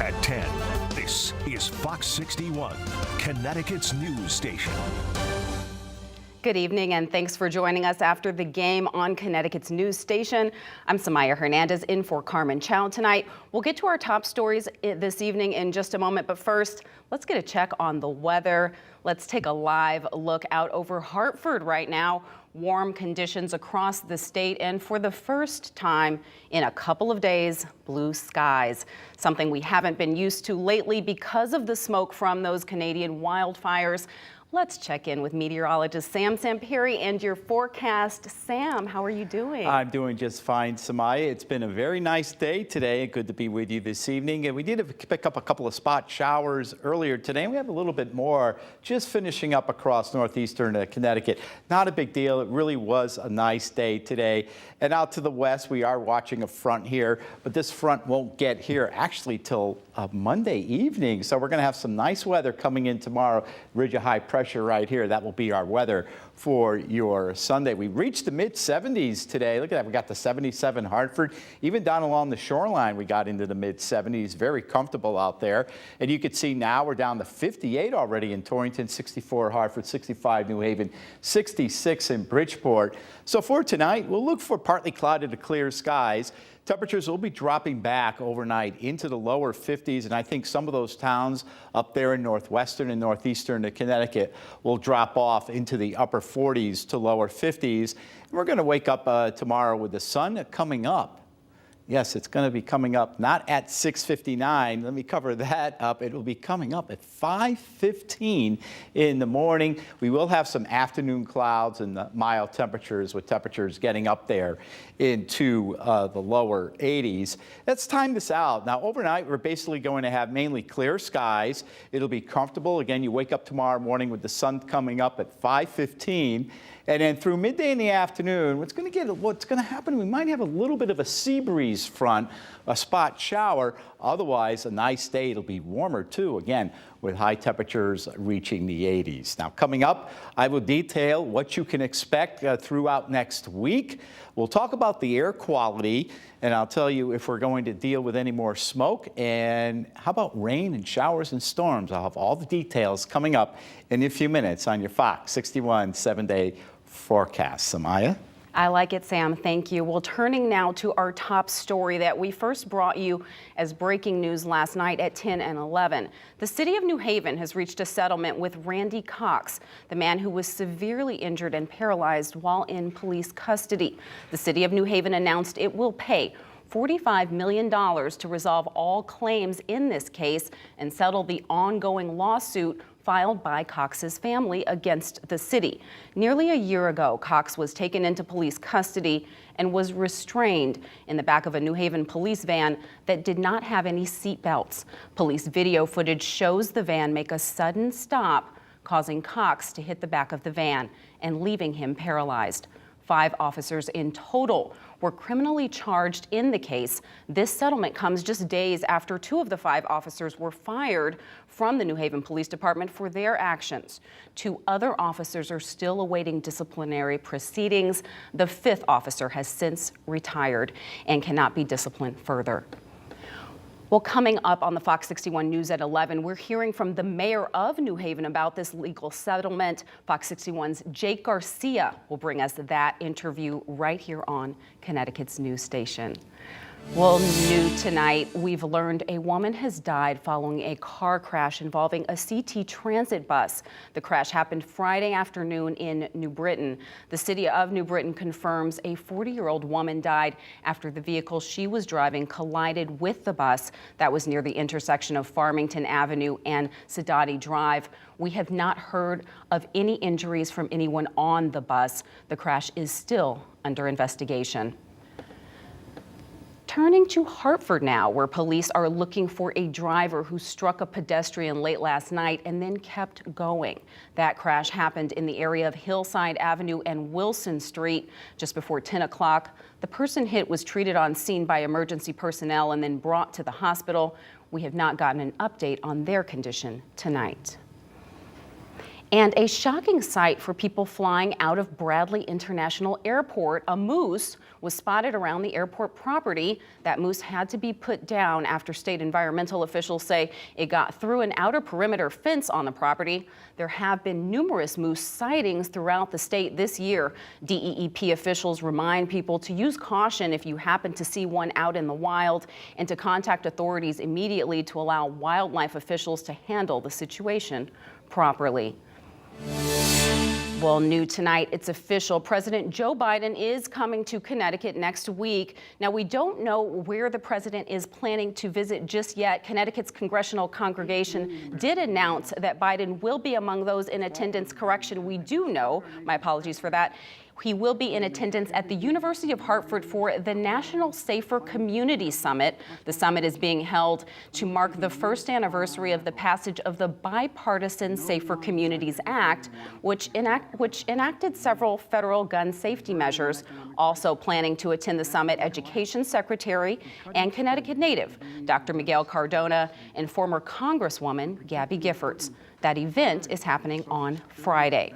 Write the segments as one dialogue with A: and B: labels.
A: At 10, this is Fox 61, Connecticut's news station.
B: Good evening and thanks for joining us after the game on Connecticut's news station. I'm Samaya Hernandez in for Carmen Chow tonight. We'll get to our top stories this evening in just a moment, but first, let's get a check on the weather. Let's take a live look out over Hartford right now. Warm conditions across the state, and for the first time in a couple of days, blue skies. Something we haven't been used to lately because of the smoke from those Canadian wildfires. Let's check in with meteorologist Sam Samperi and your forecast. Sam, how are you doing?
C: I'm doing just fine, Samaya. It's been a very nice day today. Good to be with you this evening. And we did pick up a couple of spot showers earlier today. And we have a little bit more just finishing up across northeastern Connecticut. Not a big deal. It really was a nice day today. And out to the west, we are watching a front here, but this front won't get here actually till Monday evening. So we're going to have some nice weather coming in tomorrow. Ridge of high pressure right here. That will be our weather for your Sunday. We reached the mid 70s today. Look at that. We got the 77 Hartford. Even down along the shoreline, we got into the mid 70s. Very comfortable out there. And you can see now we're down to 58 already in Torrington, 64 Hartford, 65 New Haven, 66 in Bridgeport. So for tonight, we'll look for partly clouded to clear skies. Temperatures will be dropping back overnight into the lower 50s, and I think some of those towns up there in northwestern and northeastern Connecticut will drop off into the upper 40s to lower 50s. And we're going to wake up tomorrow with the sun coming up. Yes, it's going to be coming up not at 6:59. Let me cover that up. It will be coming up at 5:15 in the morning. We will have some afternoon clouds and mild temperatures, with temperatures getting up there into the lower 80s. Let's time this out. Now, overnight, we're basically going to have mainly clear skies. It'll be comfortable. Again, you wake up tomorrow morning with the sun coming up at 5:15. And then through midday in the afternoon, what's going to happen, we might have a little bit of a sea breeze front, a spot shower. Otherwise, a nice day. It'll be warmer, too, again, with high temperatures reaching the 80s. Now, coming up, I will detail what you can expect throughout next week. We'll talk about the air quality, and I'll tell you if we're going to deal with any more smoke, and how about rain and showers and storms. I'll have all the details coming up in a few minutes on your Fox 61 7-day forecast. Samaya?
B: I like it, Sam. Thank you. Well, turning now to our top story that we first brought you as breaking news last night at 10 and 11. The city of New Haven has reached a settlement with Randy Cox, the man who was severely injured and paralyzed while in police custody. The city of New Haven announced it will pay $45 million to resolve all claims in this case and settle the ongoing lawsuit filed by Cox's family against the city. Nearly a year ago, Cox was taken into police custody and was restrained in the back of a New Haven police van that did not have any seat belts. Police video footage shows the van make a sudden stop, causing Cox to hit the back of the van and leaving him paralyzed. 5 officers in total were criminally charged in the case. This settlement comes just days after 2 of the 5 officers were fired from the New Haven Police Department for their actions. 2 other officers are still awaiting disciplinary proceedings. The 5th officer has since retired and cannot be disciplined further. Well, coming up on the Fox 61 News at 11, we're hearing from the mayor of New Haven about this legal settlement. Fox 61's Jake Garcia will bring us that interview right here on Connecticut's news station. Well, new tonight, we've learned a woman has died following a car crash involving a CT transit bus. The crash happened Friday afternoon in New Britain. The city of New Britain confirms a 40-year-old woman died after the vehicle she was driving collided with the bus that was near the intersection of Farmington Avenue and Sadati Drive. We have not heard of any injuries from anyone on the bus. The crash is still under investigation. Turning to Hartford now, where police are looking for a driver who struck a pedestrian late last night and then kept going. That crash happened in the area of Hillside Avenue and Wilson Street just before 10 o'clock. The person hit was treated on scene by emergency personnel and then brought to the hospital. We have not gotten an update on their condition tonight. And a shocking sight for people flying out of Bradley International Airport. A moose was spotted around the airport property. That moose had to be put down after state environmental officials say it got through an outer perimeter fence on the property. There have been numerous moose sightings throughout the state this year. DEEP officials remind people to use caution if you happen to see one out in the wild and to contact authorities immediately to allow wildlife officials to handle the situation properly. Well, new tonight, it's official. President Joe Biden is coming to Connecticut next week. Now, we don't know where the president is planning to visit just yet. Connecticut's congressional congregation did announce that Biden will be among those in attendance. Correction, we do know, my apologies for that, he will be in attendance at the University of Hartford for the National Safer Community Summit. The summit is being held to mark the first anniversary of the passage of the Bipartisan Safer Communities Act, which enacted several federal gun safety measures. Also planning to attend the summit, Education Secretary and Connecticut native Dr. Miguel Cardona and former Congresswoman Gabby Giffords. That event is happening on Friday.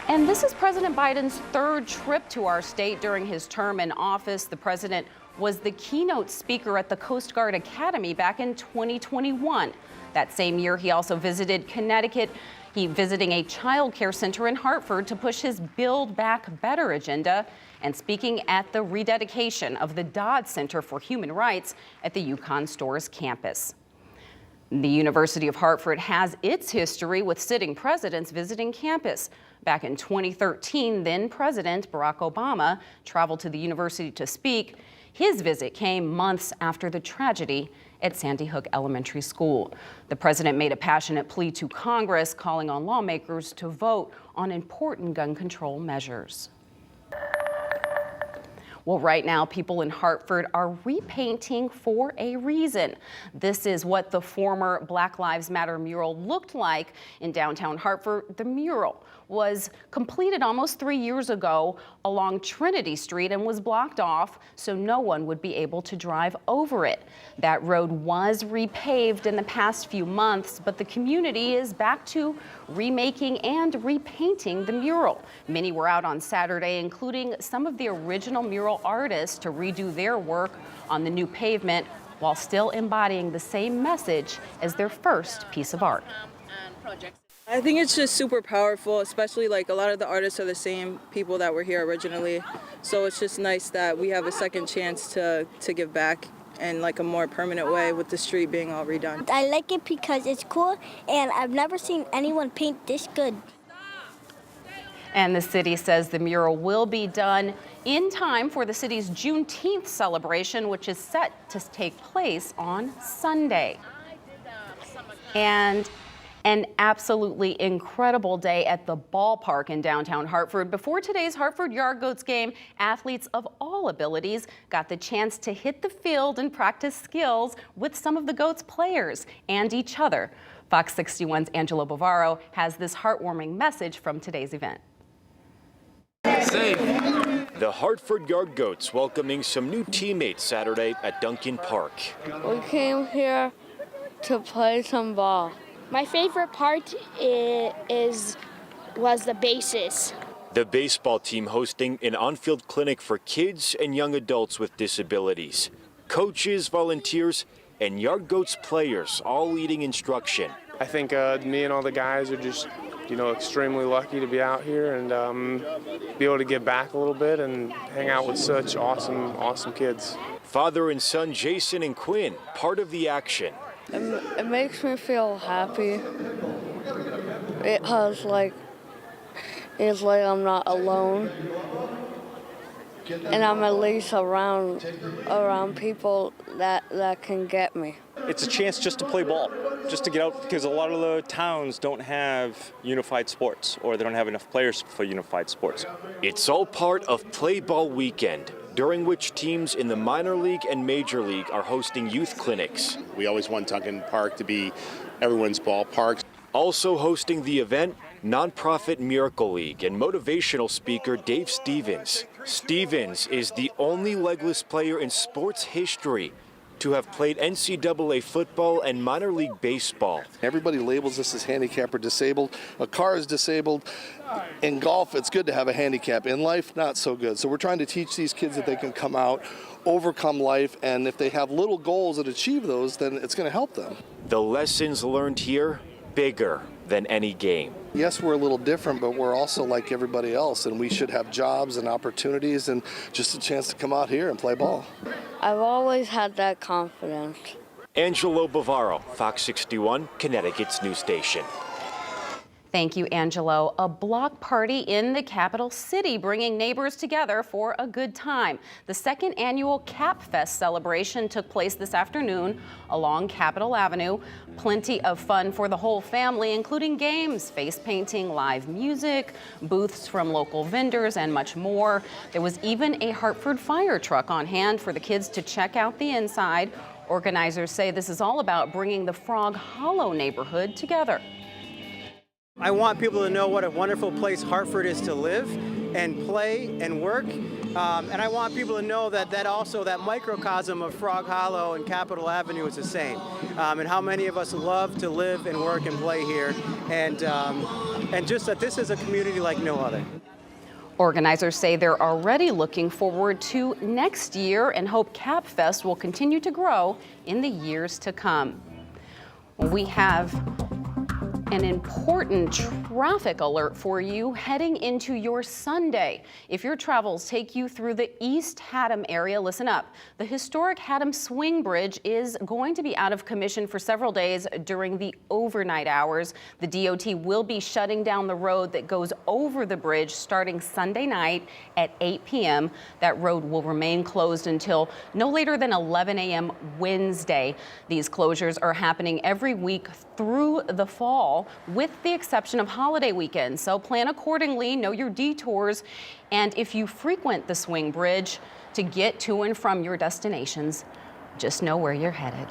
B: And this is President Biden's third trip to our state during his term in office. The president was the keynote speaker at the Coast Guard Academy back in 2021. That same year, he also visited Connecticut. He visiting a child care center in Hartford to push his Build Back Better agenda and speaking at the rededication of the Dodd Center for Human Rights at the UConn Stores campus. The University of Hartford has its history with sitting presidents visiting campus. Back in 2013, then President Barack Obama traveled to the university to speak. His visit came months after the tragedy at Sandy Hook Elementary School. The president made a passionate plea to Congress, calling on lawmakers to vote on important gun control measures. Well, right now, people in Hartford are repainting for a reason. This is what the former Black Lives Matter mural looked like in downtown Hartford. The mural was completed almost 3 years ago along Trinity Street and was blocked off so no one would be able to drive over it. That road was repaved in the past few months, but the community is back to remaking and repainting the mural. Many were out on Saturday, including some of the original mural artists, to redo their work on the new pavement while still embodying the same message as their first piece of art.
D: I think it's just super powerful, especially like a lot of the artists are the same people that were here originally. So it's just nice that we have a second chance to give back in like a more permanent way with the street being all redone.
E: I like it because it's cool and I've never seen anyone paint this good.
B: And the city says the mural will be done in time for the city's Juneteenth celebration, which is set to take place on Sunday. And an absolutely incredible day at the ballpark in downtown Hartford. Before today's Hartford Yard Goats game, athletes of all abilities got the chance to hit the field and practice skills with some of the Goats players and each other. Fox 61's Angelo Bavaro has this heartwarming message from today's event.
F: Safe. The Hartford Yard Goats welcoming some new teammates Saturday at Duncan Park.
G: We came here to play some ball.
E: My favorite part was the bases.
F: The baseball team hosting an on-field clinic for kids and young adults with disabilities. Coaches, volunteers, and Yard Goats players all leading instruction.
H: I think me and all the guys are just, extremely lucky to be out here and be able to give back a little bit and hang out with such awesome kids.
F: Father and son Jason and Quinn, part of the action.
G: It makes me feel happy. It's like I'm not alone, and I'm at least around people that can get me.
I: It's a chance just to play ball, just to get out, because a lot of the towns don't have unified sports, or they don't have enough players for unified sports.
F: It's all part of Play Ball Weekend, during which teams in the minor league and major league are hosting youth clinics.
J: We always want Duncan Park to be everyone's ballpark.
F: Also hosting the event, nonprofit Miracle League and motivational speaker Dave Stevens. Stevens is the only legless player in sports history to have played NCAA football and minor league baseball.
K: Everybody labels us as handicapped or disabled. A car is disabled. In golf, it's good to have a handicap. In life, not so good. So we're trying to teach these kids that they can come out, overcome life, and if they have little goals and achieve those, then it's going to help them.
F: The lessons learned here, bigger than any game.
K: Yes, we're a little different, but we're also like everybody else, and we should have jobs and opportunities and just a chance to come out here and play ball.
G: I've always had that confidence.
F: Angelo Bavaro, Fox 61, Connecticut's news station.
B: Thank you, Angelo. A block party in the capital city, bringing neighbors together for a good time. The second annual Cap Fest celebration took place this afternoon along Capitol Avenue. Plenty of fun for the whole family, including games, face painting, live music, booths from local vendors, and much more. There was even a Hartford fire truck on hand for the kids to check out the inside. Organizers say this is all about bringing the Frog Hollow neighborhood together.
L: I want people to know what a wonderful place Hartford is to live and play and work. And I want people to know that also that microcosm of Frog Hollow and Capitol Avenue is the same. And how many of us love to live and work and play here. And just that this is a community like no other.
B: Organizers say they're already looking forward to next year and hope Cap Fest will continue to grow in the years to come. We have an important traffic alert for you heading into your Sunday. If your travels take you through the East Haddam area, listen up. The historic Haddam Swing Bridge is going to be out of commission for several days during the overnight hours. The DOT will be shutting down the road that goes over the bridge starting Sunday night at 8 p.m. That road will remain closed until no later than 11 a.m. Wednesday. These closures are happening every week through the fall, with the exception of holiday weekends. So plan accordingly, know your detours, and if you frequent the Swing Bridge to get to and from your destinations, just know where you're headed.